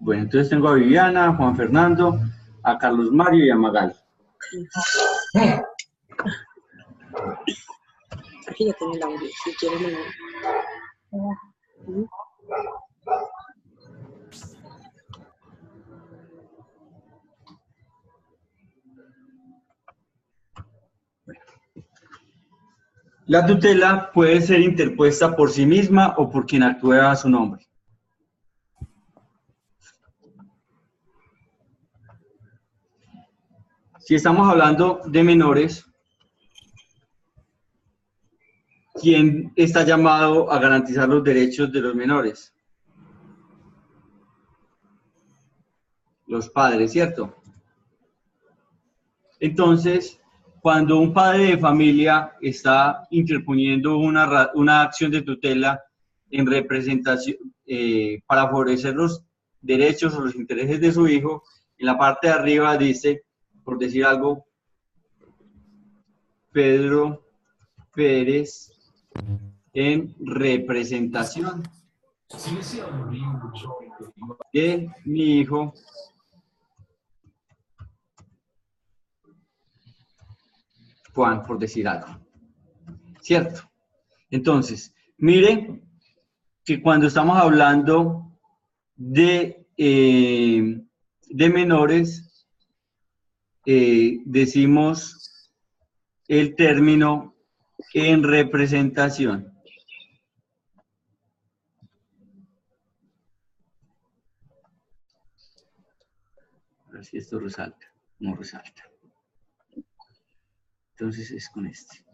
Bueno, entonces tengo a Viviana, a Juan Fernando, a Carlos Mario y a Magali. Aquí ya tiene el audio, si quiere mandar. La tutela puede ser interpuesta por sí misma o por quien actúe a su nombre. Si estamos hablando de menores, ¿quién está llamado a garantizar los derechos de los menores? Los padres, ¿cierto? Entonces, cuando un padre de familia está interponiendo una acción de tutela en representación para favorecer los derechos o los intereses de su hijo, en la parte de arriba dice, por decir algo, Pedro Pérez en representación de mi hijo Juan, por decir algo. ¿Cierto? Entonces, miren que cuando estamos hablando de menores, decimos el término en representación. A ver si esto resalta. No resalta. Entonces es con este.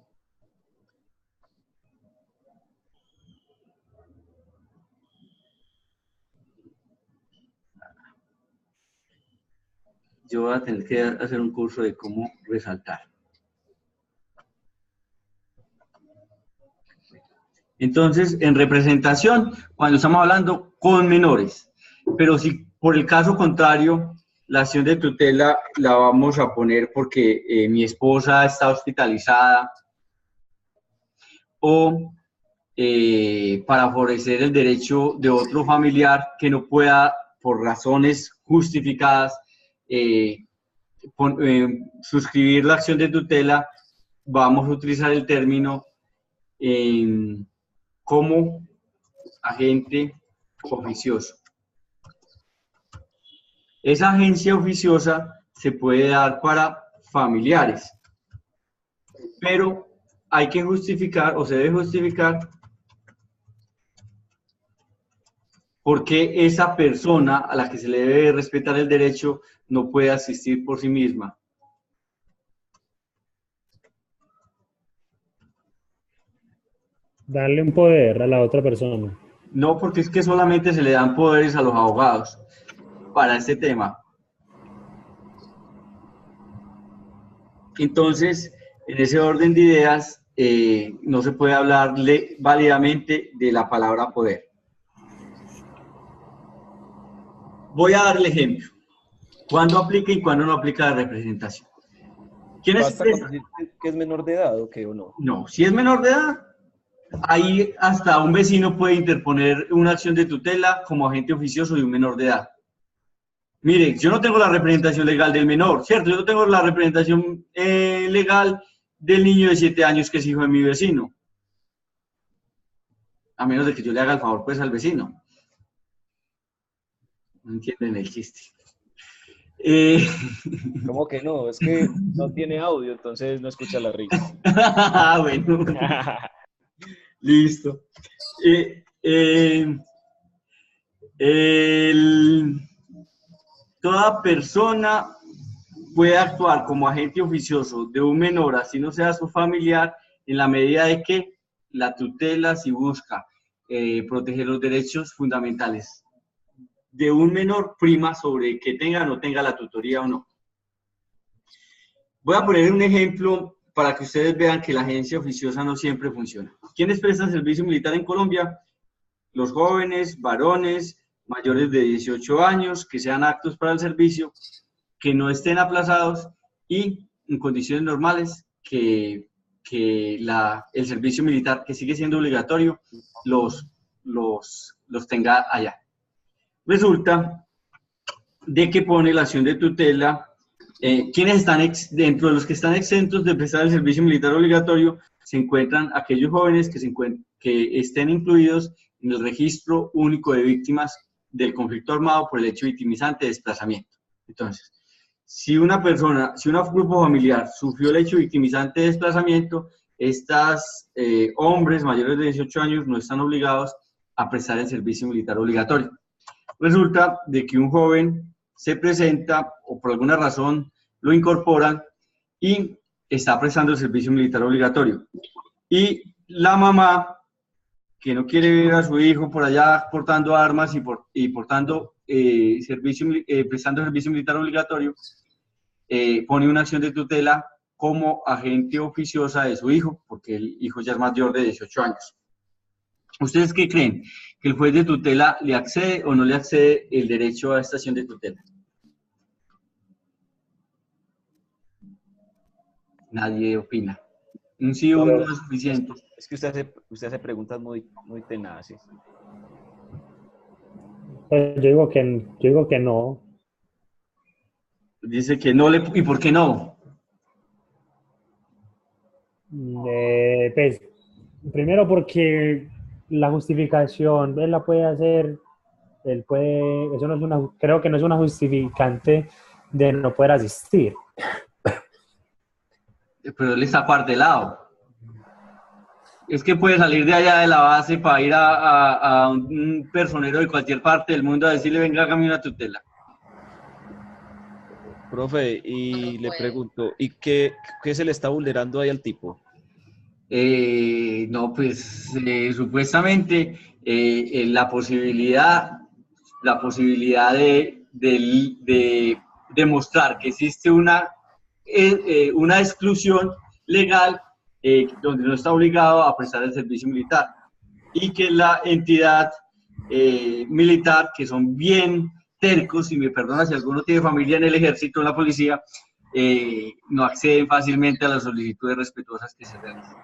Yo voy a tener que hacer un curso de cómo resaltar. Entonces, en representación, cuando estamos hablando con menores, pero si por el caso contrario, la acción de tutela la vamos a poner porque mi esposa está hospitalizada o para favorecer el derecho de otro familiar que no pueda, por razones justificadas, suscribir la acción de tutela, vamos a utilizar el término como agente oficioso. Esa agencia oficiosa se puede dar para familiares, pero hay que justificar o se debe justificar por qué esa persona a la que se le debe respetar el derecho no puede asistir por sí misma. Darle un poder a la otra persona. No, porque es que solamente se le dan poderes a los abogados para este tema. Entonces, en ese orden de ideas, no se puede hablarle válidamente de la palabra poder. Voy a darle ejemplo. ¿Cuándo aplica y cuándo no aplica la representación? ¿Quién es? ¿Basta con decir que es menor de edad o qué o no? No, si es menor de edad, ahí hasta un vecino puede interponer una acción de tutela como agente oficioso de un menor de edad. Mire, yo no tengo la representación legal del menor, ¿cierto? Yo no tengo la representación legal del niño de 7 años que es hijo de mi vecino. A menos de que yo le haga el favor, pues, al vecino. No entienden el chiste. ¿Cómo que no? Es que no tiene audio, entonces no escucha la risa. Bueno. Listo. Toda persona puede actuar como agente oficioso de un menor, así no sea su familiar, en la medida de que la tutela si busca proteger los derechos fundamentales de un menor prima sobre que tenga o no tenga la tutoría o no. Voy a poner un ejemplo para que ustedes vean que la agencia oficiosa no siempre funciona. ¿Quiénes prestan servicio militar en Colombia? Los jóvenes, varones, mayores de 18 años, que sean aptos para el servicio, que no estén aplazados y en condiciones normales que el servicio militar, que sigue siendo obligatorio, los tenga allá. Resulta de que pone la acción de tutela. Quienes están dentro de los que están exentos de prestar el servicio militar obligatorio se encuentran aquellos jóvenes que estén incluidos en el registro único de víctimas del conflicto armado por el hecho victimizante de desplazamiento. Entonces, si un grupo familiar sufrió el hecho victimizante de desplazamiento, estos hombres mayores de 18 años no están obligados a prestar el servicio militar obligatorio. Resulta de que un joven se presenta o por alguna razón lo incorporan y está prestando el servicio militar obligatorio. Y la mamá, que no quiere ver a su hijo por allá portando armas y prestando servicio militar obligatorio, pone una acción de tutela como agente oficiosa de su hijo, porque el hijo ya es mayor de 18 años. ¿Ustedes qué creen? ¿Que el juez de tutela le accede o no le accede el derecho a esta acción de tutela? Nadie opina. Un sí o un no es suficiente. Es que usted hace preguntas muy tenaces. Pues yo digo que no. Dice que no le... ¿Y por qué no? Pues, primero porque la justificación él la puede hacer, eso no es creo que no es una justificante de no poder asistir. Pero él está apartelado. Es que puede salir de allá de la base para ir a un personero de cualquier parte del mundo a decirle, venga, hágame una tutela. Profe, y le pregunto, ¿y qué se le está vulnerando ahí al tipo? No, pues supuestamente la posibilidad de demostrar que existe una exclusión legal donde no está obligado a prestar el servicio militar y que la entidad militar, que son bien tercos, y me perdona si alguno tiene familia en el ejército o en la policía, no acceden fácilmente a las solicitudes respetuosas que se realizan.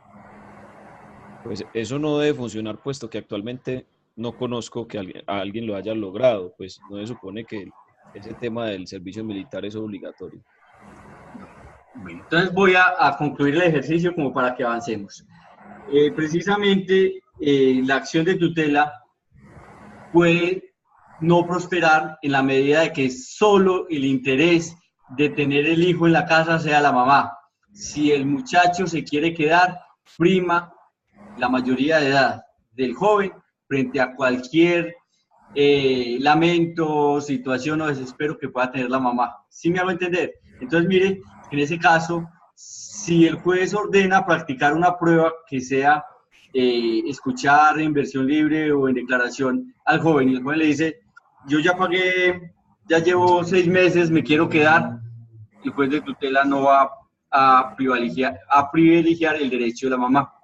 Pues eso no debe funcionar, puesto que actualmente no conozco que alguien lo haya logrado, pues no se supone que ese tema del servicio militar es obligatorio. Bueno, entonces voy a concluir el ejercicio como para que avancemos. Precisamente la acción de tutela puede no prosperar en la medida de que solo el interés de tener el hijo en la casa sea la mamá. Si el muchacho se quiere quedar, prima la mayoría de edad del joven frente a cualquier lamento, situación o desespero que pueda tener la mamá. ¿Sí me hago entender? Entonces, mire, en ese caso, si el juez ordena practicar una prueba que sea escuchar en versión libre o en declaración al joven, y el joven le dice, yo ya pagué, ya llevo 6 meses, me quiero quedar, el juez de tutela no va a privilegiar el derecho de la mamá.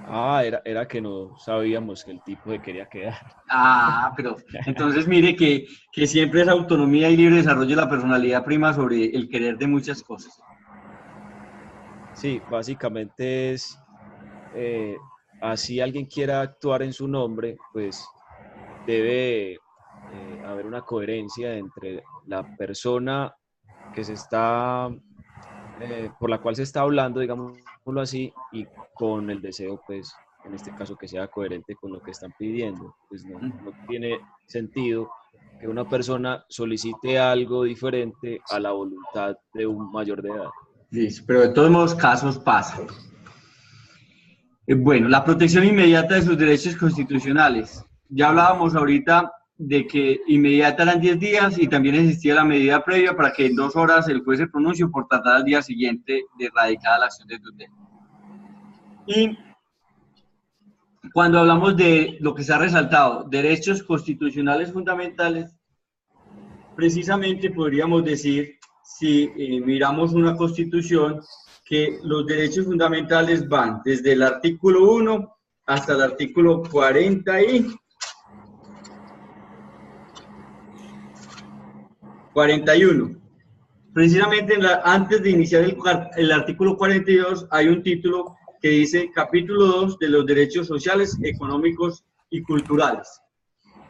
Ah, era que no sabíamos que el tipo se quería quedar. Ah, pero entonces mire que siempre esa autonomía y libre desarrollo de la personalidad prima sobre el querer de muchas cosas. Sí, básicamente es, así alguien quiera actuar en su nombre, pues debe haber una coherencia entre la persona que se está, por la cual se está hablando, digámoslo así, y con el deseo, pues, en este caso, que sea coherente con lo que están pidiendo. Pues no tiene sentido que una persona solicite algo diferente a la voluntad de un mayor de edad. Sí, pero de todos modos casos pasan. Bueno, la protección inmediata de sus derechos constitucionales. Ya hablábamos ahorita de que inmediata eran 10 días y también existía la medida previa para que en 2 horas el juez se pronuncie por tratar al día siguiente de radicada la acción de tutela. Y cuando hablamos de lo que se ha resaltado, derechos constitucionales fundamentales, precisamente podríamos decir, si miramos una constitución, que los derechos fundamentales van desde el artículo 1 hasta el artículo 41. Precisamente antes de iniciar el artículo 42 hay un título que dice capítulo 2 de los derechos sociales, económicos y culturales.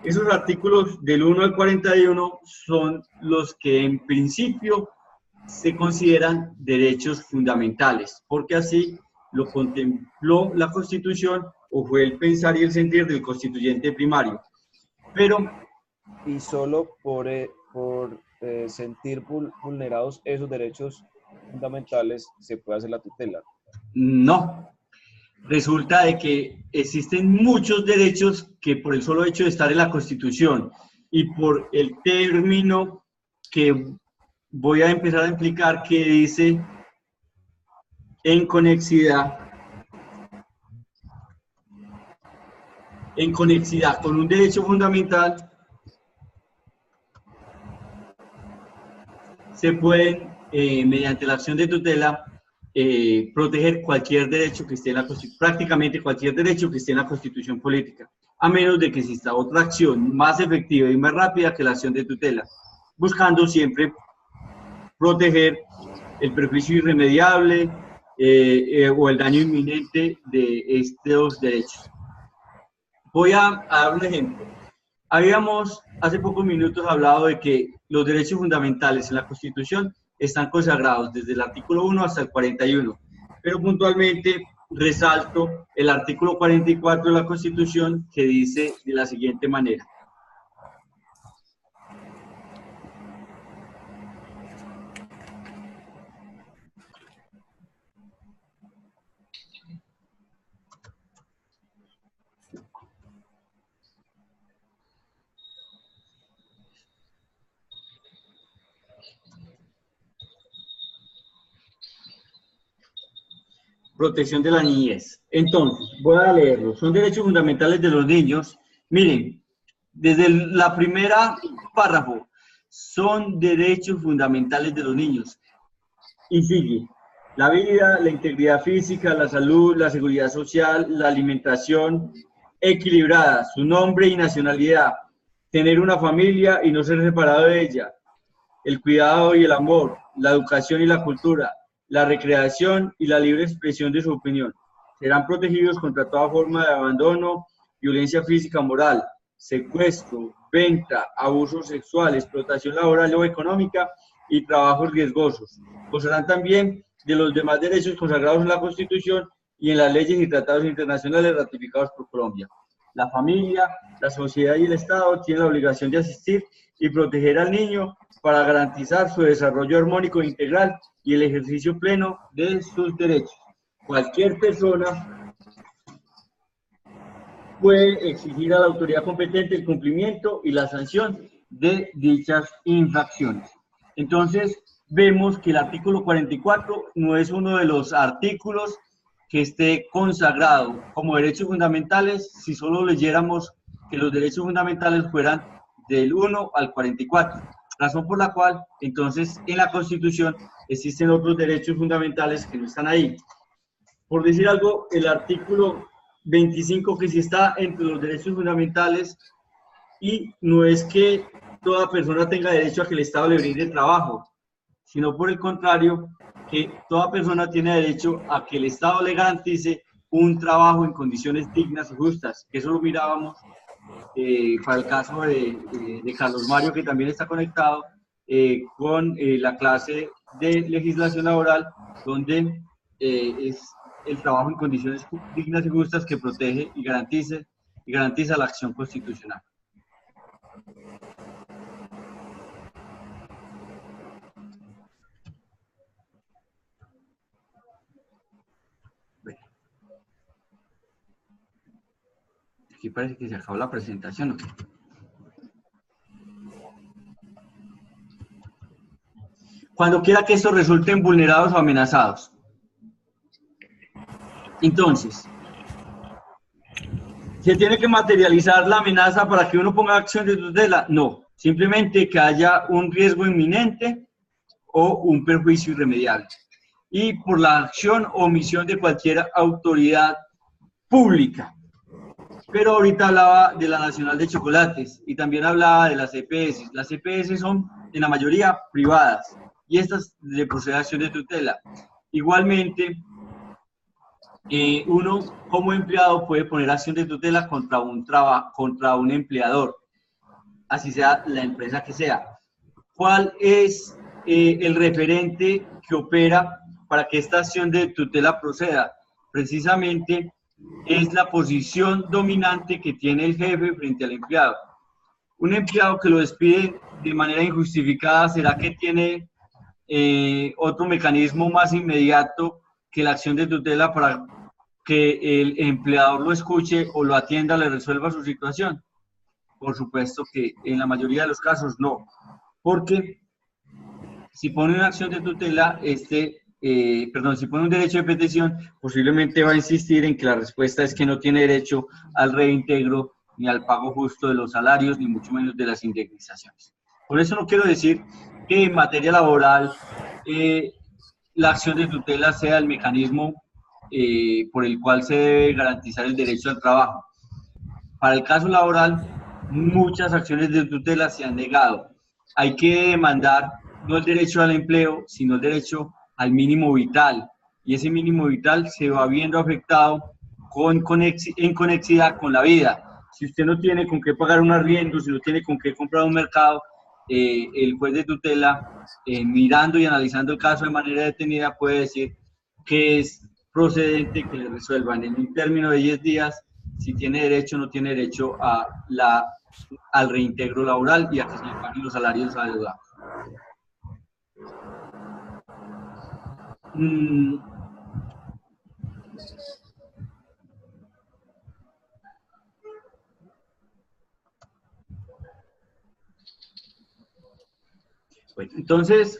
Esos artículos del 1 al 41 son los que en principio se consideran derechos fundamentales, porque así lo contempló la Constitución o fue el pensar y el sentir del constituyente primario. Pero Y solo por sentir vulnerados esos derechos fundamentales se puede hacer la tutela. no, resulta de que existen muchos derechos que por el solo hecho de estar en la Constitución y por el término que voy a empezar a explicar que dice en conexidad con un derecho fundamental, se pueden, mediante la acción de tutela, proteger cualquier derecho que esté en la Constitución, prácticamente cualquier derecho que esté en la Constitución política, a menos de que exista otra acción más efectiva y más rápida que la acción de tutela, buscando siempre proteger el perjuicio irremediable o el daño inminente de estos derechos. Voy a dar un ejemplo. Habíamos hace pocos minutos hablado de que los derechos fundamentales en la Constitución están consagrados desde el artículo 1 hasta el 41, pero puntualmente resalto el artículo 44 de la Constitución que dice de la siguiente manera. Protección de la niñez. Entonces, voy a leerlo. Son derechos fundamentales de los niños. Miren, desde la primera párrafo, son derechos fundamentales de los niños. Y sigue. La vida, la integridad física, la salud, la seguridad social, la alimentación equilibrada, su nombre y nacionalidad, tener una familia y no ser separado de ella, el cuidado y el amor, la educación y la cultura, la recreación y la libre expresión de su opinión. Serán protegidos contra toda forma de abandono, violencia física o moral, secuestro, venta, abuso sexual, explotación laboral o económica y trabajos riesgosos. Gozarán también de los demás derechos consagrados en la Constitución y en las leyes y tratados internacionales ratificados por Colombia. La familia, la sociedad y el Estado tienen la obligación de asistir y proteger al niño para garantizar su desarrollo armónico e integral y el ejercicio pleno de sus derechos. Cualquier persona puede exigir a la autoridad competente el cumplimiento y la sanción de dichas infracciones. Entonces, vemos que el artículo 44 no es uno de los artículos que esté consagrado como derechos fundamentales si solo leyéramos que los derechos fundamentales fueran del 1 al 44. Razón por la cual, entonces, en la Constitución existen otros derechos fundamentales que no están ahí. Por decir algo, el artículo 25 que sí está entre los derechos fundamentales, y no es que toda persona tenga derecho a que el Estado le brinde trabajo, sino por el contrario, que toda persona tiene derecho a que el Estado le garantice un trabajo en condiciones dignas y justas. Eso lo mirábamos para el caso de Carlos Mario, que también está conectado con la clase de legislación laboral, donde es el trabajo en condiciones dignas y justas que protege y garantiza la acción constitucional. Aquí parece que se acabó la presentación, ¿o qué? Cuando quiera que estos resulten vulnerados o amenazados. Entonces, ¿se tiene que materializar la amenaza para que uno ponga acción de tutela? No, simplemente que haya un riesgo inminente o un perjuicio irremediable. Y por la acción o omisión de cualquier autoridad pública. Pero ahorita hablaba de la Nacional de Chocolates y también hablaba de las EPS. Las EPS son en la mayoría privadas y estas le procede acción de tutela. Igualmente, uno como empleado puede poner acción de tutela contra un empleador. así sea la empresa que sea. ¿Cuál es el referente que opera para que esta acción de tutela proceda? Precisamente es la posición dominante que tiene el jefe frente al empleado. Un empleado que lo despide de manera injustificada, ¿será que tiene otro mecanismo más inmediato que la acción de tutela para que el empleador lo escuche o lo atienda, le resuelva su situación? Por supuesto que en la mayoría de los casos no, porque si pone una acción de tutela, si pone un derecho de petición, posiblemente va a insistir en que la respuesta es que no tiene derecho al reintegro ni al pago justo de los salarios, ni mucho menos de las indemnizaciones. Por eso no quiero decir que en materia laboral la acción de tutela sea el mecanismo por el cual se debe garantizar el derecho al trabajo. Para el caso laboral, muchas acciones de tutela se han negado. Hay que demandar no el derecho al empleo, sino el derecho al mínimo vital. Y ese mínimo vital se va viendo afectado en conexidad con la vida. Si usted no tiene con qué pagar un arriendo, si no tiene con qué comprar un mercado, el juez de tutela, mirando y analizando el caso de manera detenida, puede decir que es procedente que le resuelvan en un término de 10 días si tiene derecho o no tiene derecho al reintegro laboral y a que se le paguen los salarios adeudados. Bueno, entonces,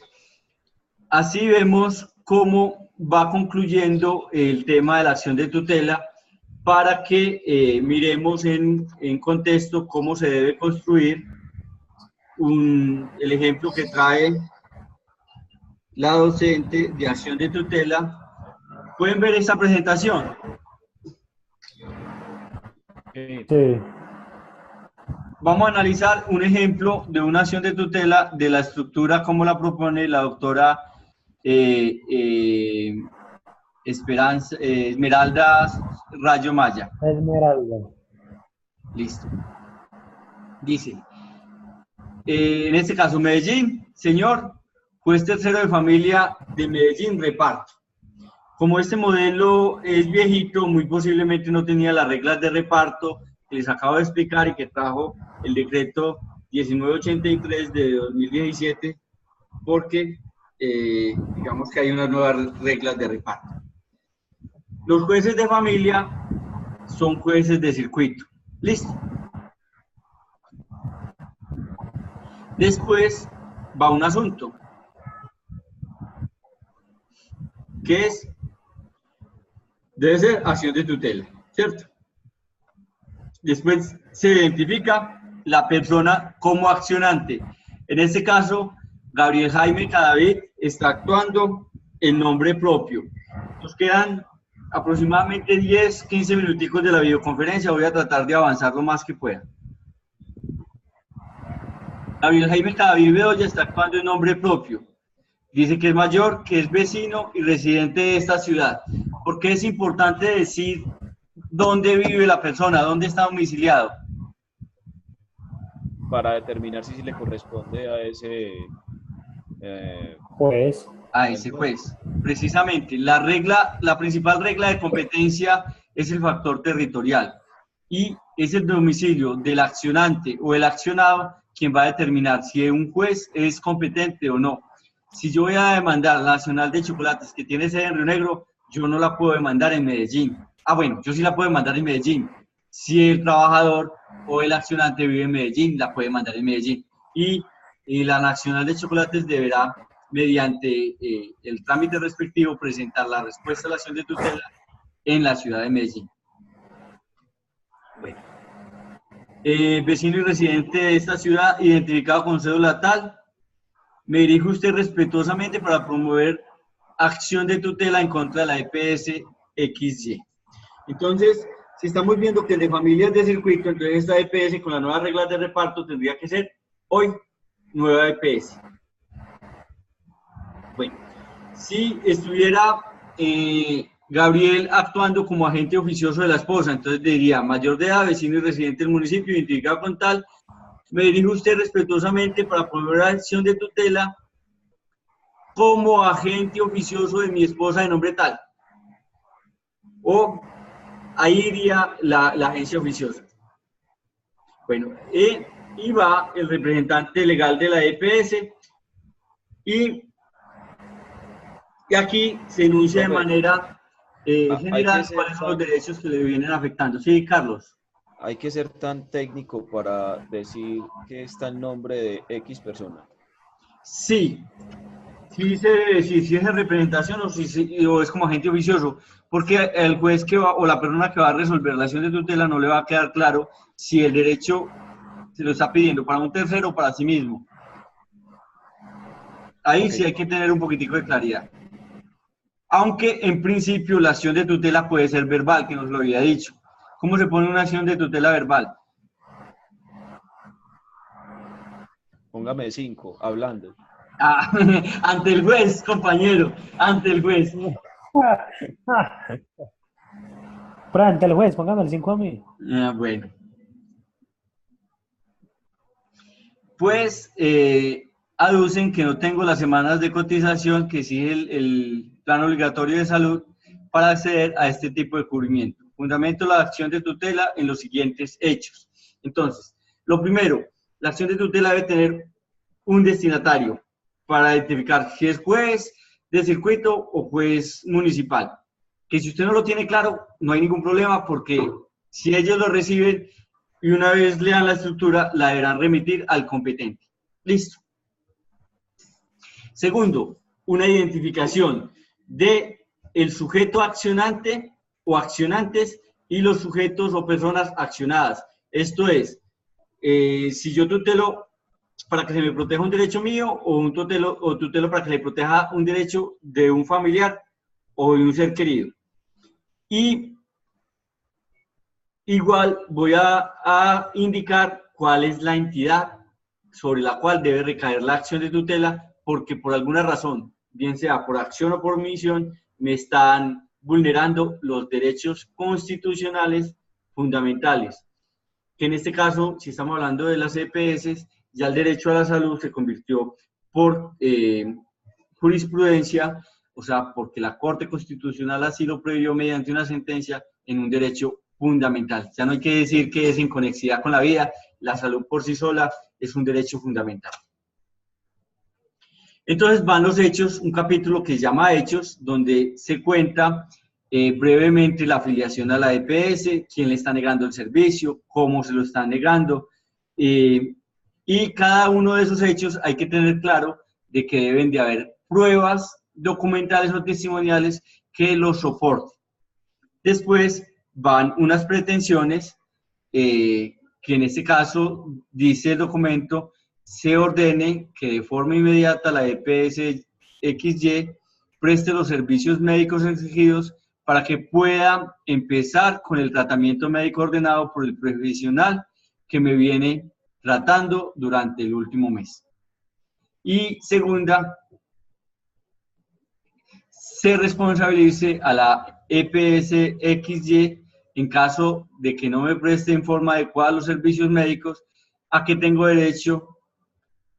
así vemos cómo va concluyendo el tema de la acción de tutela para que miremos en contexto cómo se debe construir el ejemplo que trae la docente de acción de tutela. ¿Pueden ver esta presentación? Sí. Vamos a analizar un ejemplo de una acción de tutela de la estructura como la propone la doctora Esmeralda Rayo Maya. Esmeralda. Listo. Dice, en este caso, Medellín, señor, juez tercero de familia de Medellín, reparto. Como este modelo es viejito, muy posiblemente no tenía las reglas de reparto que les acabo de explicar y que trajo el decreto 1983 de 2017, porque digamos que hay unas nuevas reglas de reparto. Los jueces de familia son jueces de circuito. Listo. Después va un asunto, que es, debe ser acción de tutela, ¿cierto? Después se identifica la persona como accionante. En este caso, Gabriel Jaime Cadavid está actuando en nombre propio. Nos quedan aproximadamente 10-15 minuticos de la videoconferencia. Voy a tratar de avanzar lo más que pueda. Gabriel Jaime Cadavid Bedoya está actuando en nombre propio. Dice que es mayor, que es vecino y residente de esta ciudad. ¿Por qué es importante decir dónde vive la persona, dónde está domiciliado? Para determinar si le corresponde a ese Juez. A ese juez. Precisamente, la principal regla de competencia es el factor territorial y es el domicilio del accionante o el accionado quien va a determinar si un juez es competente o no. Si yo voy a demandar la Nacional de Chocolates que tiene sede en Río Negro, yo no la puedo demandar en Medellín. Ah, bueno, yo sí la puedo demandar en Medellín. Si el trabajador o el accionante vive en Medellín, la puede mandar en Medellín. Y la Nacional de Chocolates deberá, mediante el trámite respectivo, presentar la respuesta a la acción de tutela en la ciudad de Medellín. Bueno. Vecino y residente de esta ciudad, identificado con cédula tal, me dirijo a usted respetuosamente para promover acción de tutela en contra de la EPS XY. Entonces, si estamos viendo que el de familias de circuito, entonces esta EPS con las nuevas reglas de reparto tendría que ser hoy nueva EPS. Bueno, si estuviera Gabriel actuando como agente oficioso de la esposa, entonces diría mayor de edad, vecino y residente del municipio, identificado con tal, me dirijo a usted respetuosamente para promover la acción de tutela como agente oficioso de mi esposa de nombre tal. O ahí iría la agencia oficiosa. Bueno, y va el representante legal de la EPS y aquí se enuncia de manera general cuáles son los derechos que le vienen afectando. Sí, Carlos. Hay que ser tan técnico para decir que está el nombre de X persona. Sí. Sí se debe decir si es en representación o es como agente oficioso, porque el juez que va, o la persona que va a resolver la acción de tutela no le va a quedar claro si el derecho se lo está pidiendo para un tercero o para sí mismo. Ahí sí hay que tener un poquitico de claridad. Aunque en principio la acción de tutela puede ser verbal, que nos lo había dicho. ¿Cómo se pone una acción de tutela verbal? Póngame 5, hablando. Ah, ante el juez, compañero, ante el juez. Pero ante el juez, póngame el 5 a mí. Bueno. Pues aducen que no tengo las semanas de cotización que exige el plan obligatorio de salud para acceder a este tipo de cubrimiento. Fundamento la acción de tutela en los siguientes hechos. Entonces, lo primero, la acción de tutela debe tener un destinatario para identificar si es juez de circuito o juez municipal. Que si usted no lo tiene claro, no hay ningún problema porque si ellos lo reciben y una vez lean la estructura, la deberán remitir al competente. Listo. Segundo, una identificación de el sujeto accionante o accionantes y los sujetos o personas accionadas. Esto es, si yo tutelo para que se me proteja un derecho mío o tutelo para que le proteja un derecho de un familiar o de un ser querido. Y igual voy a indicar cuál es la entidad sobre la cual debe recaer la acción de tutela, porque por alguna razón, bien sea por acción o por omisión, me están vulnerando los derechos constitucionales fundamentales. Que en este caso, si estamos hablando de las EPS, ya el derecho a la salud se convirtió por jurisprudencia, o sea, porque la Corte Constitucional así lo prohibió mediante una sentencia en un derecho fundamental. Ya no hay que decir que es en conexidad con la vida, la salud por sí sola es un derecho fundamental. Entonces van los hechos, un capítulo que se llama Hechos, donde se cuenta brevemente la afiliación a la EPS, quién le está negando el servicio, cómo se lo están negando, y cada uno de esos hechos hay que tener claro de que deben de haber pruebas documentales o testimoniales que los soporten. Después van unas pretensiones que en este caso dice el documento se ordene que de forma inmediata la EPS XY preste los servicios médicos exigidos para que pueda empezar con el tratamiento médico ordenado por el profesional que me viene tratando durante el último mes. Y segunda, se responsabilice a la EPS XY en caso de que no me preste en forma adecuada los servicios médicos a que tengo derecho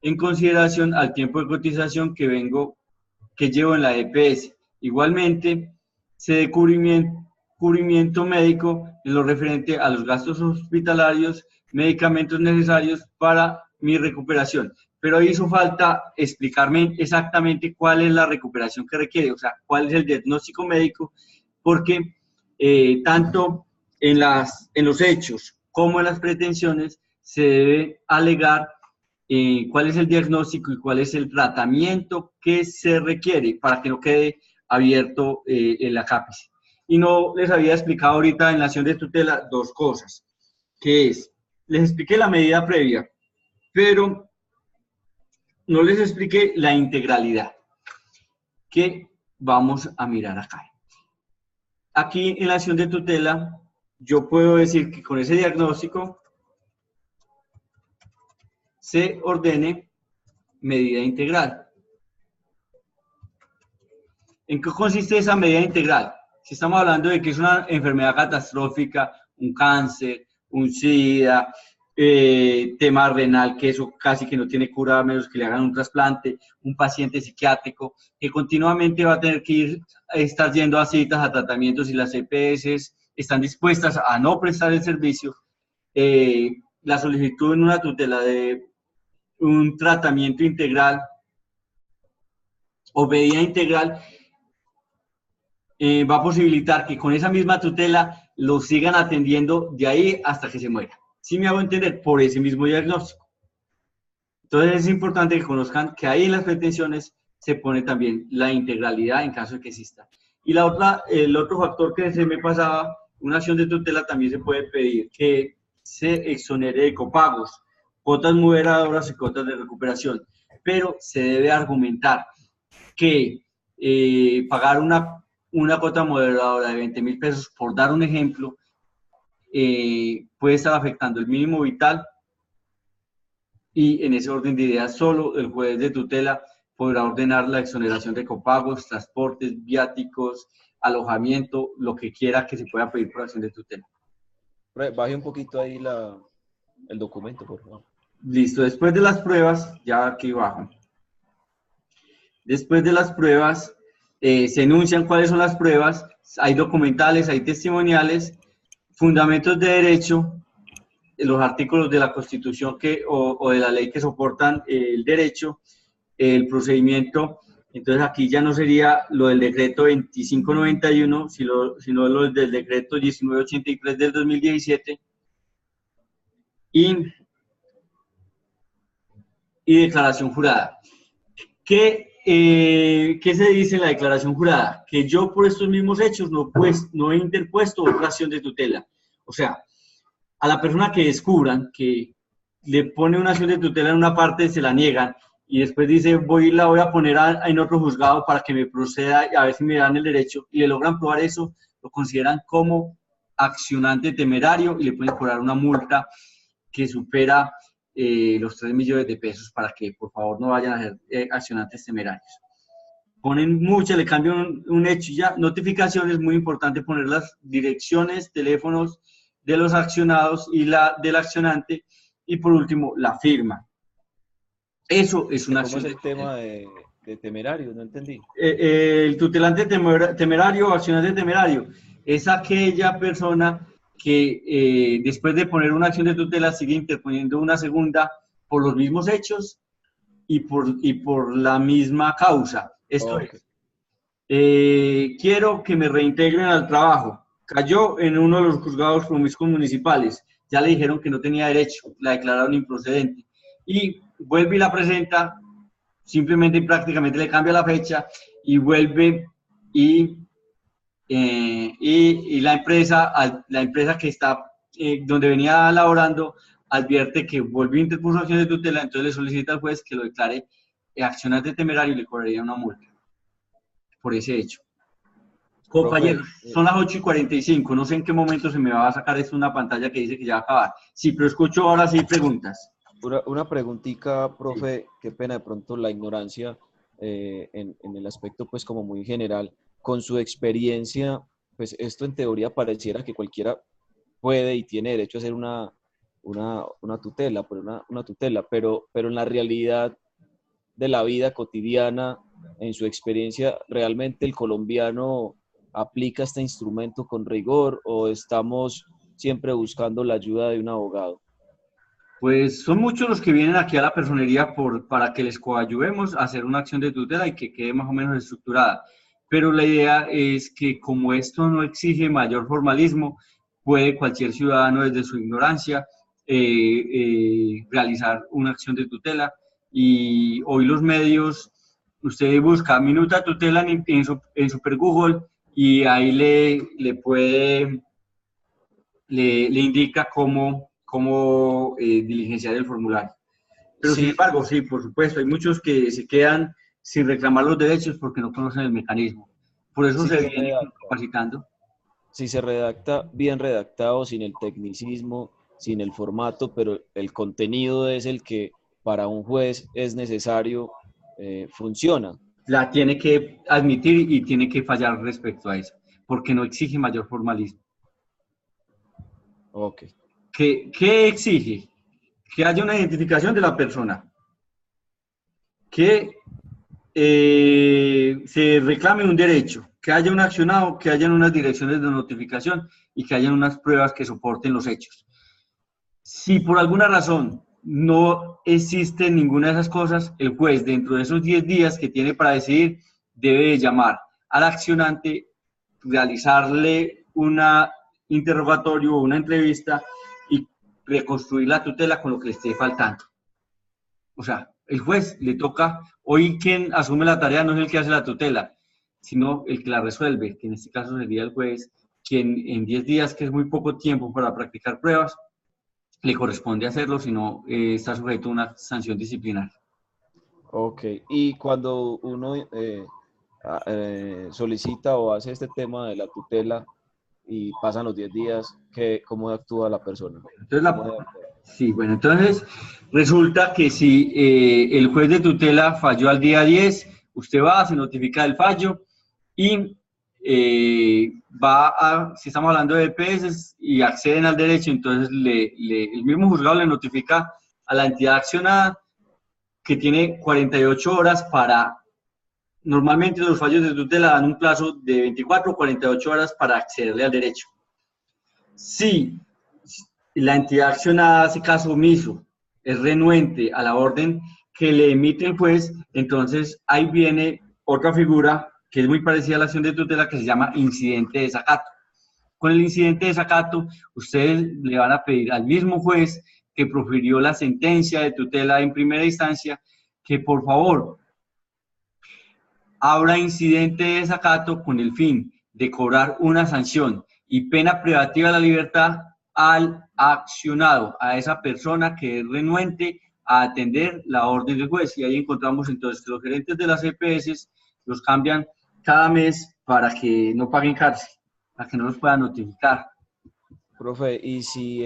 en consideración al tiempo de cotización que llevo en la EPS. Igualmente, se dé cubrimiento médico en lo referente a los gastos hospitalarios, medicamentos necesarios para mi recuperación. Pero ahí hizo falta explicarme exactamente cuál es la recuperación que requiere, o sea, cuál es el diagnóstico médico, porque tanto en los hechos como en las pretensiones se debe alegar cuál es el diagnóstico y cuál es el tratamiento que se requiere para que no quede abierto el acápice. Y no les había explicado ahorita en la acción de tutela dos cosas, que es, les expliqué la medida previa, pero no les expliqué la integralidad, que vamos a mirar acá. Aquí en la acción de tutela, yo puedo decir que con ese diagnóstico se ordene medida integral. ¿En qué consiste esa medida integral? Si estamos hablando de que es una enfermedad catastrófica, un cáncer, un SIDA, tema renal, que eso casi que no tiene cura a menos que le hagan un trasplante, un paciente psiquiátrico que continuamente va a tener que estar yendo a citas, a tratamientos y las EPS están dispuestas a no prestar el servicio. La solicitud en una tutela de un tratamiento integral o medida integral va a posibilitar que con esa misma tutela lo sigan atendiendo de ahí hasta que se muera. ¿Sí me hago entender? Por ese mismo diagnóstico. Entonces es importante que conozcan que ahí en las pretensiones se pone también la integralidad en caso de que exista. Y la otra, el otro factor que se me pasaba, una acción de tutela también se puede pedir que se exonere de copagos, cuotas moderadoras y cuotas de recuperación, pero se debe argumentar que pagar una cuota moderadora de 20.000 pesos, por dar un ejemplo, puede estar afectando el mínimo vital y en ese orden de ideas solo el juez de tutela podrá ordenar la exoneración de copagos, transportes, viáticos, alojamiento, lo que quiera que se pueda pedir por acción de tutela. Baje un poquito ahí el documento, por favor. Listo, después de las pruebas, ya aquí bajo. Después de las pruebas, se enuncian cuáles son las pruebas, hay documentales, hay testimoniales, fundamentos de derecho, los artículos de la Constitución o de la ley que soportan el derecho, el procedimiento. Entonces aquí ya no sería lo del decreto 2591, sino lo del decreto 1983 del 2017 y declaración jurada. ¿Qué se dice en la declaración jurada? Que yo por estos mismos hechos no he interpuesto otra acción de tutela. O sea, a la persona que descubran que le pone una acción de tutela en una parte, se la niegan, y después dice, la voy a poner en otro juzgado para que me proceda a ver si me dan el derecho, y le logran probar eso, lo consideran como accionante temerario y le pueden cobrar una multa que supera los 3 millones de pesos para que por favor no vayan a ser accionantes temerarios. Ponen muchas, le cambian un hecho y ya. Notificaciones, muy importante poner las direcciones, teléfonos de los accionados y la del accionante, y por último la firma. Eso es una acción. ¿Cómo es el tema de temerario? No entendí. El tutelante temerario o accionante temerario es aquella persona que después de poner una acción de tutela sigue interponiendo una segunda por los mismos hechos y por la misma causa. Esto es, quiero que me reintegren al trabajo. Cayó en uno de los juzgados promiscuos municipales. Ya le dijeron que no tenía derecho, la declararon improcedente. Y vuelve y la presenta, simplemente y prácticamente le cambia la fecha y vuelve y la empresa que está donde venía laborando advierte que volvió a interpuso acción de tutela, entonces le solicita al juez que lo declare accionante temerario y le cobraría una multa por ese hecho. Compañeros, son las 8:45, no sé en qué momento se me va a sacar esto una pantalla que dice que ya va a acabar. Sí, pero escucho ahora sí preguntas. Una preguntita, profe, qué pena de pronto la ignorancia en el aspecto pues como muy general. Con su experiencia, pues esto en teoría pareciera que cualquiera puede y tiene derecho a hacer una tutela, pero en la realidad de la vida cotidiana, en su experiencia, ¿realmente el colombiano aplica este instrumento con rigor o estamos siempre buscando la ayuda de un abogado? Pues son muchos los que vienen aquí a la personería para que les coayudemos a hacer una acción de tutela y que quede más o menos estructurada. Pero la idea es que como esto no exige mayor formalismo, puede cualquier ciudadano desde su ignorancia realizar una acción de tutela. Y hoy los medios, usted busca Minuta Tutela en Super Google y ahí le indica cómo diligenciar el formulario. Pero sí. Sin embargo, sí, por supuesto, hay muchos que se quedan sin reclamar los derechos porque no conocen el mecanismo. Por eso sí, se viene capacitando. Si se redacta bien redactado, sin el tecnicismo, sin el formato, pero el contenido es el que para un juez es necesario, funciona. La tiene que admitir y tiene que fallar respecto a eso, porque no exige mayor formalismo. Ok. ¿Qué exige? que haya una identificación de la persona, que se reclame un derecho, que haya un accionado, que hayan unas direcciones de notificación y que hayan unas pruebas que soporten los hechos. Si por alguna razón no existe ninguna de esas cosas, el juez, dentro de esos 10 días que tiene para decidir, debe llamar al accionante, realizarle un interrogatorio o una entrevista y reconstruir la tutela con lo que le esté faltando. O sea, el juez le toca, hoy quien asume la tarea no es el que hace la tutela, sino el que la resuelve, que en este caso sería el juez, quien en 10 días, que es muy poco tiempo para practicar pruebas, le corresponde hacerlo, si no está sujeto a una sanción disciplinaria. Ok, y cuando uno solicita o hace este tema de la tutela y pasan los 10 días, ¿cómo actúa la persona? Entonces, sí, bueno, entonces resulta que si el juez de tutela falló al día 10, usted va, se notifica del fallo y si estamos hablando de EPS y acceden al derecho, entonces el mismo juzgado le notifica a la entidad accionada que tiene 48 horas para, normalmente los fallos de tutela dan un plazo de 24 o 48 horas para accederle al derecho. Si la entidad accionada hace caso omiso, es renuente a la orden que le emite el juez, entonces ahí viene otra figura que es muy parecida a la acción de tutela, que se llama incidente de desacato. Con el incidente de desacato, ustedes le van a pedir al mismo juez que profirió la sentencia de tutela en primera instancia, que por favor abra incidente de desacato con el fin de cobrar una sanción y pena privativa de la libertad al accionado, a esa persona que es renuente a atender la orden del juez. Y ahí encontramos entonces que los gerentes de las EPS los cambian cada mes para que no paguen cárcel, para que no los puedan notificar. Profe, y si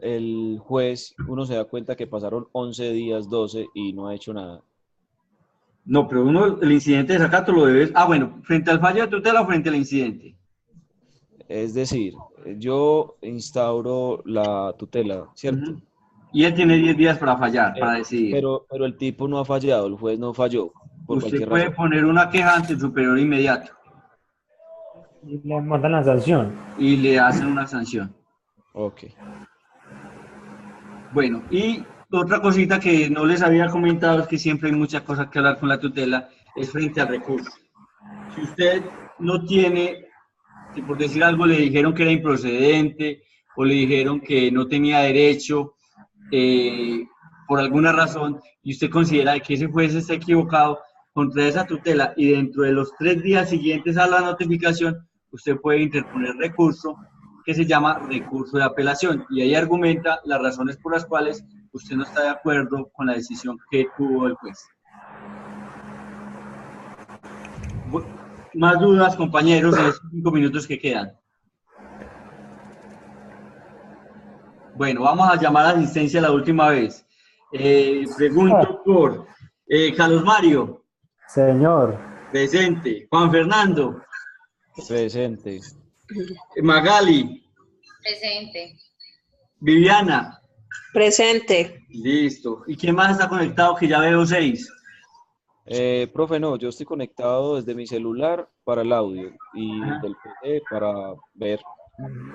el juez, uno se da cuenta que pasaron 11 días, 12 y no ha hecho nada? No, pero uno, el incidente de desacato lo debe... bueno, frente al fallo de tutela o frente al incidente. Es decir, yo instauro la tutela, ¿cierto? Uh-huh. Y él tiene 10 días para fallar, para decidir. Pero el tipo no ha fallado, el juez no falló, por Usted cualquier puede razón. poner una queja ante el superior inmediato. Y le mandan la sanción. Y le hacen una sanción. Ok. Bueno, y otra cosita que no les había comentado es que siempre hay muchas cosas que hablar con la tutela, es frente al recurso. Si usted no tiene, si por decir algo le dijeron que era improcedente o le dijeron que no tenía derecho por alguna razón y usted considera que ese juez está equivocado contra esa tutela y dentro de los 3 días siguientes a la notificación, usted puede interponer recurso que se llama recurso de apelación y ahí argumenta las razones por las cuales usted no está de acuerdo con la decisión que tuvo el juez. Más dudas, compañeros, en estos 5 minutos que quedan. Bueno, vamos a llamar a asistencia la última vez. Pregunto por Carlos Mario. Señor. Presente. Juan Fernando. Presente. Magali. Presente. Viviana. Presente. Listo. ¿Y quién más está conectado? Que ya veo 6. Profe, no, yo estoy conectado desde mi celular para el audio y del PC para ver.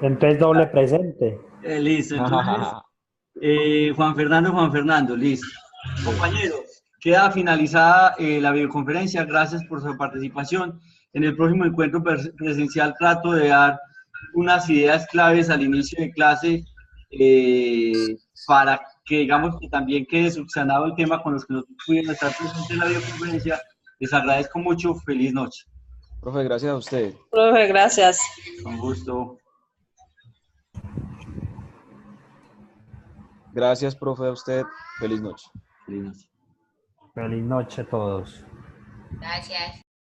Entonces doble presente. Listo. Entonces, Juan Fernando, listo. Compañeros, queda finalizada la videoconferencia. Gracias por su participación. En el próximo encuentro presencial trato de dar unas ideas claves al inicio de clase para que digamos que también quede subsanado el tema con los que no pudieron estar presentes en la videoconferencia. Les agradezco mucho. Feliz noche. Profe, gracias a usted. Profe, gracias. Con gusto. Gracias, profe, a usted. Feliz noche. Feliz noche. Feliz noche a todos. Gracias.